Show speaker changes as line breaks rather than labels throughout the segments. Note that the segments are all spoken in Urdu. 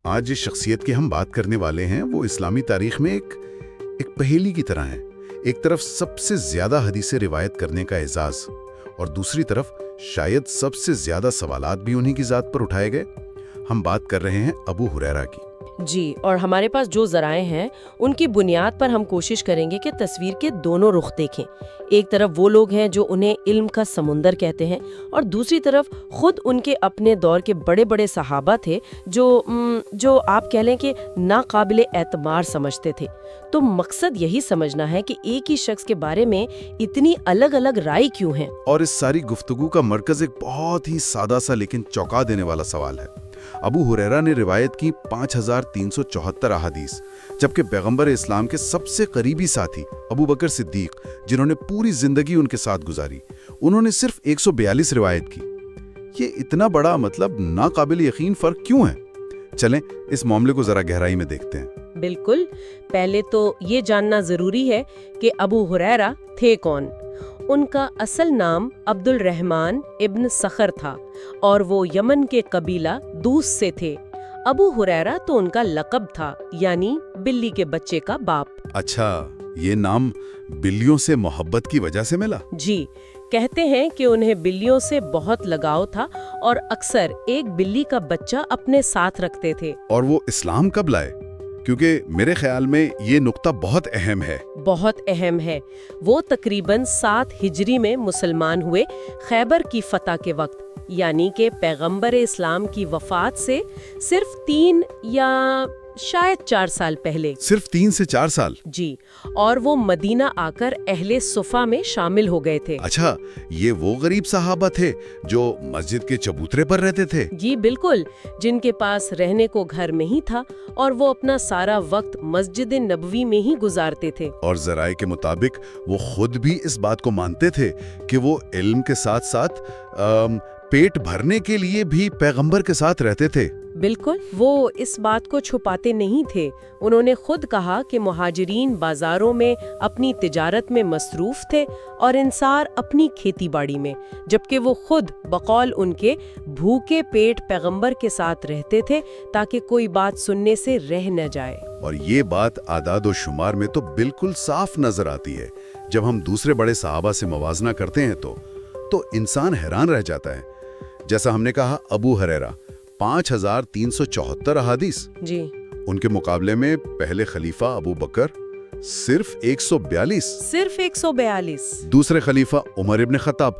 آج جس شخصیت کی ہم بات کرنے والے ہیں وہ اسلامی تاریخ میں ایک پہیلی کی طرح ہے۔ ایک طرف سب سے زیادہ حدیثیں روایت کرنے کا اعزاز اور دوسری طرف شاید سب سے زیادہ سوالات بھی انہی کی ذات پر اٹھائے گئے۔ ہم بات کر رہے ہیں ابو ہریرہ کی۔
جی، اور ہمارے پاس جو ذرائع ہیں ان کی بنیاد پر ہم کوشش کریں گے کہ تصویر کے دونوں رخ دیکھیں۔ ایک طرف وہ لوگ ہیں جو انہیں علم کا سمندر کہتے ہیں اور دوسری طرف خود ان کے اپنے دور کے بڑے بڑے صحابہ تھے جو آپ کہہ لیں کہ ناقابل اعتبار سمجھتے تھے۔ تو مقصد یہی سمجھنا ہے کہ ایک ہی شخص کے بارے میں اتنی الگ الگ رائے کیوں ہیں۔
اور اس ساری گفتگو کا مرکز ایک بہت ہی سادہ سا لیکن چونکا دینے والا سوال ہے۔ ابو ہریرہ نے روایت کی 5374 احادیث، جبکہ پیغمبر اسلام کے سب سے قریبی ساتھی ابو بکر صدیق، جنہوں نے پوری زندگی ان کے ساتھ گزاری، انہوں نے صرف 142 روایت کی۔ یہ اتنا بڑا ناقابل یقین فرق کیوں ہے؟ چلیں اس معاملے کو ذرا گہرائی میں دیکھتے ہیں۔
بالکل، پہلے تو یہ جاننا ضروری ہے کہ ابو ہریرہ تھے کون۔ ان کا اصل نام عبد الرحمن ابن صخر تھا اور وہ یمن کے قبیلہ دوس سے تھے۔ ابو ہریرہ تو ان کا لقب تھا، یعنی بلی کے بچے کا باپ۔
اچھا، یہ نام بلیوں سے محبت کی وجہ سے ملا؟
جی، کہتے ہیں کہ انہیں بلیوں سے بہت لگاؤ تھا اور اکثر ایک بلی کا بچہ اپنے ساتھ رکھتے تھے۔
اور وہ اسلام کب لائے؟ کیونکہ میرے خیال میں یہ نقطہ بہت اہم ہے۔
بہت اہم ہے۔ وہ تقریباً 7 ہجری میں مسلمان ہوئے، خیبر کی فتح کے وقت، یعنی کہ پیغمبر اسلام کی وفات سے صرف 3 یا شاید 4 سال پہلے۔
صرف 3 سے 4 سال؟
جی، اور وہ مدینہ آ کر اہل صفہ میں شامل ہو گئے تھے۔
اچھا، یہ وہ غریب صحابہ تھے جو مسجد کے چبوترے پر رہتے تھے؟
جی بالکل، جن کے پاس رہنے کو گھر میں ہی تھا اور وہ اپنا سارا وقت مسجد نبوی میں ہی گزارتے تھے۔
اور ذرائع کے مطابق وہ خود بھی اس بات کو مانتے تھے کہ وہ علم کے ساتھ ساتھ پیٹ بھرنے کے لیے بھی پیغمبر کے ساتھ رہتے تھے۔
بالکل، وہ اس بات کو چھپاتے نہیں تھے۔ انہوں نے خود کہا کہ مہاجرین بازاروں میں اپنی تجارت میں مصروف تھے اور انصار اپنی کھیتی باڑی میں، جبکہ وہ خود بقول ان کے بھوکے پیٹ پیغمبر کے ساتھ رہتے تھے تاکہ کوئی بات سننے سے رہ نہ جائے۔
اور یہ بات اعداد و شمار میں تو بالکل صاف نظر آتی ہے۔ جب ہم دوسرے بڑے صحابہ سے موازنہ کرتے ہیں تو انسان حیران رہ جاتا ہے۔ جیسا ہم نے کہا، ابو ہریرہ 5374 احادیث،
جی،
ان کے مقابلے میں پہلے خلیفہ ابو بکر صرف 142، دوسرے خلیفہ عمر ابن خطاب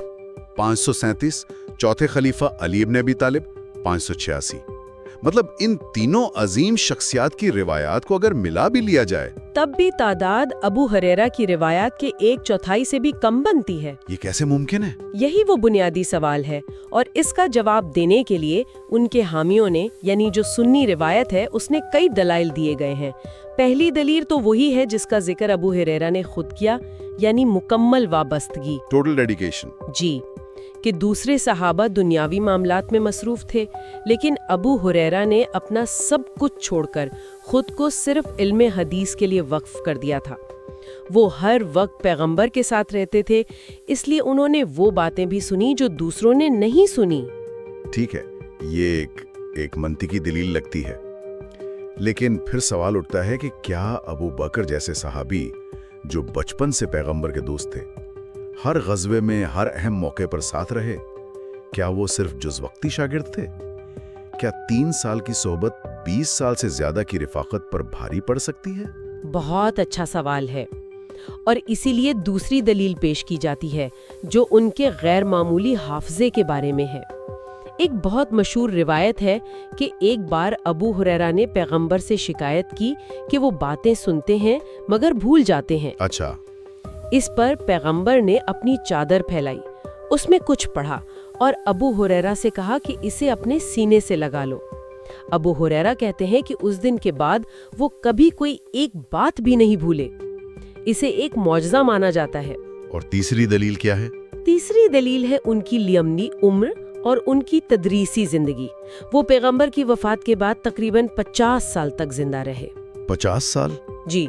537، چوتھے خلیفہ علی ابن ابی طالب 586۔ مطلب ان تینوں عظیم شخصیات کی روایات کو اگر ملا بھی لیا جائے
تب بھی تعداد ابو ہریرہ کی روایات کے 1/4 سے بھی کم بنتی ہے۔
یہ کیسے ممکن ہے؟
یہی وہ بنیادی سوال ہے، اور اس کا جواب دینے کے لیے ان کے حامیوں نے، یعنی جو سنی روایت ہے، اس نے کئی دلائل دیے گئے ہیں۔ پہلی دلیل تو وہی ہے جس کا ذکر ابو ہریرہ نے خود کیا، یعنی مکمل وابستگی،
ٹوٹل ڈیڈیکیشن۔
جی، کہ دوسرے صحابہ دنیاوی معاملات میں مصروف تھے، لیکن ابو ہریرہ نے اپنا سب کچھ چھوڑ کر خود کو صرف علم حدیث کے لیے وقف کر دیا تھا۔ وہ ہر وقت پیغمبر کے ساتھ رہتے تھے، اس لیے انہوں نے وہ باتیں بھی سنی جو دوسروں نے نہیں سنی۔
ٹھیک ہے، یہ ایک منطقی دلیل لگتی ہے، لیکن پھر سوال اٹھتا ہے کہ کیا ابو بکر جیسے صحابی جو بچپن سے پیغمبر کے دوست تھے، ہر غزوے میں ہر اہم موقع پر ساتھ رہے، کیا وہ صرف جز وقتی شاگرد تھے؟ کیا 3 سال کی صحبت 20 سال سے زیادہ کی رفاقت پر بھاری پڑ سکتی ہے؟
بہت اچھا سوال ہے، اور اسی لیے دوسری دلیل پیش کی جاتی ہے جو ان کے غیر معمولی حافظے کے بارے میں ہے۔ ایک بہت مشہور روایت ہے کہ ایک بار ابو ہریرہ نے پیغمبر سے شکایت کی کہ وہ باتیں سنتے ہیں مگر بھول جاتے ہیں۔
اچھا۔
اس پر پیغمبر نے اپنی چادر پھیلائی، اس میں کچھ پڑھا اور ابو ہریرہ سے کہا کہ اسے اپنے سینے سے لگا لو۔ ابو ہریرہ کہتے ہیں کہ اس دن کے بعد وہ کبھی کوئی ایک بات بھی نہیں بھولے۔ اسے ایک معجزہ مانا جاتا ہے۔
اور تیسری دلیل کیا ہے؟
تیسری دلیل ہے ان کی لیمنی عمر اور ان کی تدریسی زندگی۔ وہ پیغمبر کی وفات کے بعد تقریباً 50 سال تک زندہ رہے۔
50 سال؟
جی،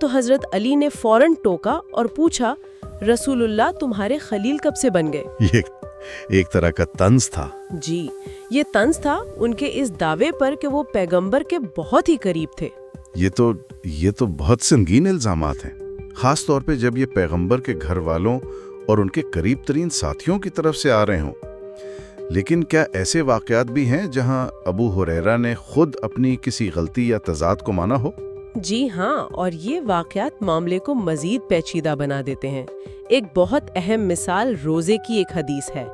تو حضرت علی نے فوراً ٹوکا اور پوچھا، رسول اللہ تمہارے خلیل کب سے بن گئے؟
یہ ایک طرح کا طنز تھا۔
جی، یہ طنز تھا ان کے اس دعوے پر کہ وہ پیغمبر کے بہت ہی قریب تھے۔
یہ تو بہت سنگین الزامات ہیں، خاص طور پہ جب یہ پیغمبر کے گھر والوں اور ان کے قریب ترین ساتھیوں کی طرف سے آ رہے ہوں۔ لیکن کیا ایسے واقعات بھی ہیں جہاں ابو ہریرہ نے خود اپنی کسی غلطی یا تضاد کو مانا ہو؟
جی ہاں، اور یہ واقعات معاملے کو مزید پیچیدہ بنا دیتے ہیں۔ ایک بہت اہم مثال روزے کی ایک حدیث ہے۔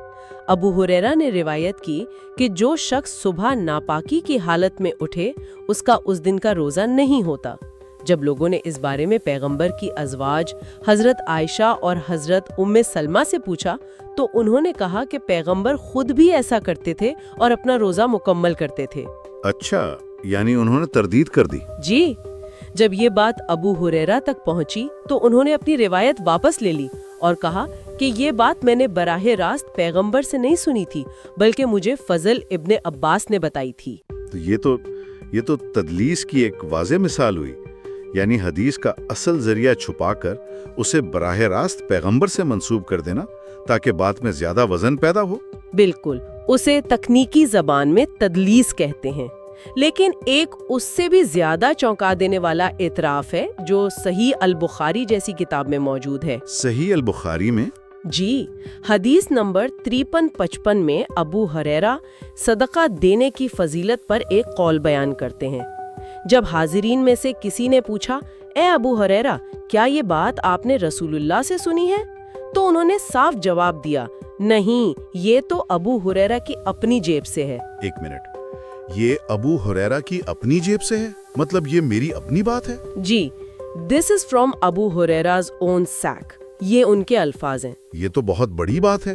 ابو ہریرہ نے روایت کی کہ جو شخص صبح ناپاکی کی حالت میں اٹھے اس کا اس دن کا روزہ نہیں ہوتا۔ جب لوگوں نے اس بارے میں پیغمبر کی ازواج حضرت عائشہ اور حضرت ام سلمہ سے پوچھا تو انہوں نے کہا کہ پیغمبر خود بھی ایسا کرتے تھے اور اپنا روزہ مکمل کرتے تھے۔
اچھا، یعنی انہوں نے تردید کر دی؟
جی، جب یہ بات ابو ہریرہ تک پہنچی تو انہوں نے اپنی روایت واپس لے لی اور کہا کہ یہ بات میں نے براہ راست پیغمبر سے نہیں سنی تھی بلکہ مجھے فضل ابن عباس نے بتائی تھی۔
تو یہ تو تدلیس کی ایک واضح مثال ہوئی، یعنی حدیث کا اصل ذریعہ چھپا کر اسے براہ راست پیغمبر سے منسوب کر دینا تاکہ بات میں زیادہ وزن پیدا ہو۔
بالکل، اسے تکنیکی زبان میں تدلیس کہتے ہیں۔ لیکن ایک اس سے بھی زیادہ چونکا دینے والا اعتراف ہے جو صحیح البخاری جیسی کتاب میں موجود ہے۔
صحیح البخاری میں؟
جی، حدیث نمبر 5355 میں ابو ہریرہ صدقہ دینے کی فضیلت پر ایک قول بیان کرتے ہیں۔ جب حاضرین میں سے کسی نے پوچھا، اے ابو ہریرہ، کیا یہ بات آپ نے رسول اللہ سے سنی ہے؟ تو انہوں نے صاف جواب دیا، نہیں، یہ تو ابو ہریرہ کی اپنی جیب سے ہے۔
ایک منٹ، یہ ابو ہریرہ کی اپنی جیب سے ہے؟ مطلب یہ میری اپنی بات ہے؟
جی، دس از فرام ابو ہریراز اون سیک، یہ ان کے الفاظ ہیں۔
یہ تو بہت بڑی بات ہے۔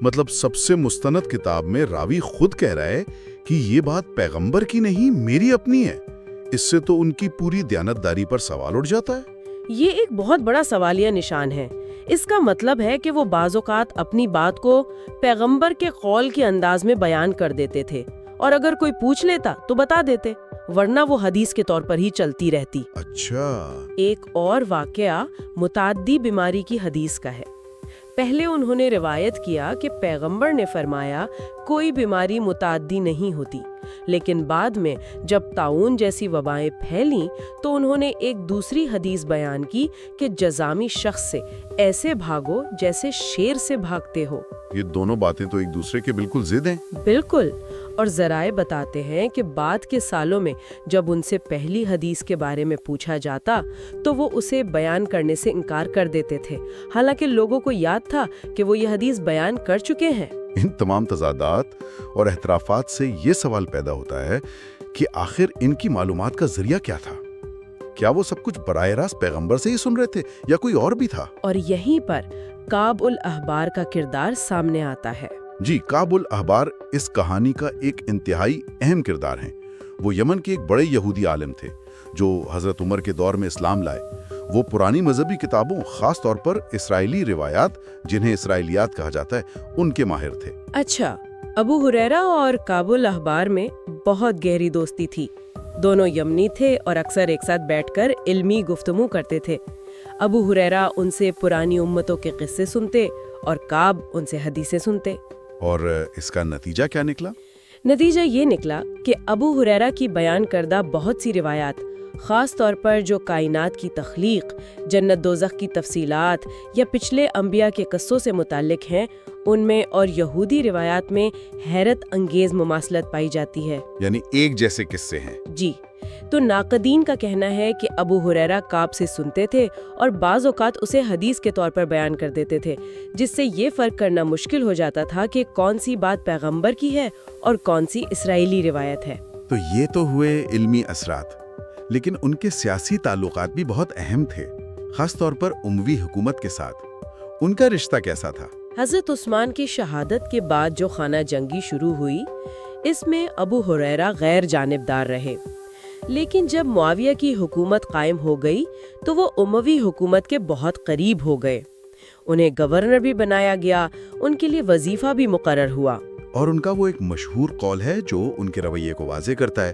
مطلب سب سے مستند کتاب میں راوی خود کہہ رہا ہے کہ یہ بات پیغمبر کی نہیں، میری اپنی ہے۔ اس سے تو ان کی پوری دیانتداری پر سوال اٹھ جاتا ہے۔
یہ ایک بہت بڑا سوالیہ نشان ہے۔ اس کا مطلب ہے کہ وہ بعض اوقات اپنی بات کو پیغمبر کے قول کے انداز میں بیان کر دیتے تھے، اور اگر کوئی پوچھ لیتا تو بتا دیتے، ورنہ وہ حدیث کے طور پر ہی چلتی رہتی۔
اچھا۔
ایک اور واقعہ متعدی بیماری کی حدیث کا ہے۔ پہلے انہوں نے روایت کیا کہ پیغمبر نے فرمایا کوئی بیماری متعدی نہیں ہوتی، لیکن بعد میں جب طاعون جیسی وبائیں پھیلیں تو انہوں نے ایک دوسری حدیث بیان کی کہ جزامی شخص سے ایسے بھاگو جیسے شیر سے بھاگتے ہو۔
یہ دونوں باتیں تو ایک دوسرے کے بالکل ضد ہیں۔
بالکل، اور ذرائع بتاتے ہیں کہ بعد کے سالوں میں جب ان سے پہلی حدیث کے بارے میں پوچھا جاتا تو وہ اسے بیان کرنے سے انکار کر دیتے تھے، حالانکہ لوگوں کو یاد تھا کہ وہ یہ حدیث بیان کر چکے ہیں۔
ان تمام تضادات اور احترافات سے یہ سوال پیدا ہوتا ہے کہ آخر ان کی معلومات کا ذریعہ کیا تھا؟ کیا وہ سب کچھ براہ راست پیغمبر سے ہی سن رہے تھے یا کوئی اور بھی تھا؟
اور یہیں پر کعب الاحبار کا کردار سامنے آتا ہے۔
جی، کعب الاحبار اس کہانی کا ایک انتہائی اہم کردار ہیں۔ وہ یمن کے ایک بڑے یہودی عالم تھے جو حضرت عمر کے دور میں اسلام لائے۔ وہ پرانی مذہبی کتابوں، خاص طور پر اسرائیلی روایات جنہیں اسرائیلیات کہا جاتا ہے، ان کے ماہر تھے۔
اچھا، ابو ہریرہ اور کعب الاحبار میں بہت گہری دوستی تھی۔ دونوں یمنی تھے اور اکثر ایک ساتھ بیٹھ کر علمی گفتگو کرتے تھے۔ ابو ہریرہ ان سے پرانی امتوں کے قصے سنتے اور کعب ان سے حدیثیں سنتے۔
اور اس کا نتیجہ کیا نکلا؟
نتیجہ یہ نکلا کہ ابو ہریرہ کی بیان کردہ بہت سی روایات، خاص طور پر جو کائنات کی تخلیق، جنت دوزخ کی تفصیلات یا پچھلے انبیاء کے قصوں سے متعلق ہیں، ان میں اور یہودی روایات میں حیرت انگیز مماثلت پائی جاتی ہے۔
یعنی ایک جیسے قصے ہیں؟
جی، تو ناقدین کا کہنا ہے کہ ابو ہریرہ کعب سے سنتے تھے اور بعض اوقات اسے حدیث کے طور پر بیان کر دیتے تھے، جس سے یہ فرق کرنا مشکل ہو جاتا تھا کہ کون سی بات پیغمبر کی ہے اور کون سی اسرائیلی روایت ہے۔
تو یہ تو ہوئے علمی اثرات، لیکن ان کے سیاسی تعلقات بھی بہت اہم تھے، خاص طور پر اموی حکومت کے ساتھ۔ ان کا رشتہ کیسا تھا؟
حضرت عثمان کی شہادت کے بعد جو خانہ جنگی شروع ہوئی، اس میں ابو ہریرہ غیر جانبدار رہے، لیکن جب معاویہ کی حکومت قائم ہو گئی تو وہ اموی حکومت کے بہت قریب ہو گئے۔ انہیں گورنر بھی بنایا گیا، ان کے لیے وظیفہ بھی مقرر ہوا۔
اور ان کا وہ ایک مشہور قول ہے جو ان کے رویے کو واضح کرتا ہے،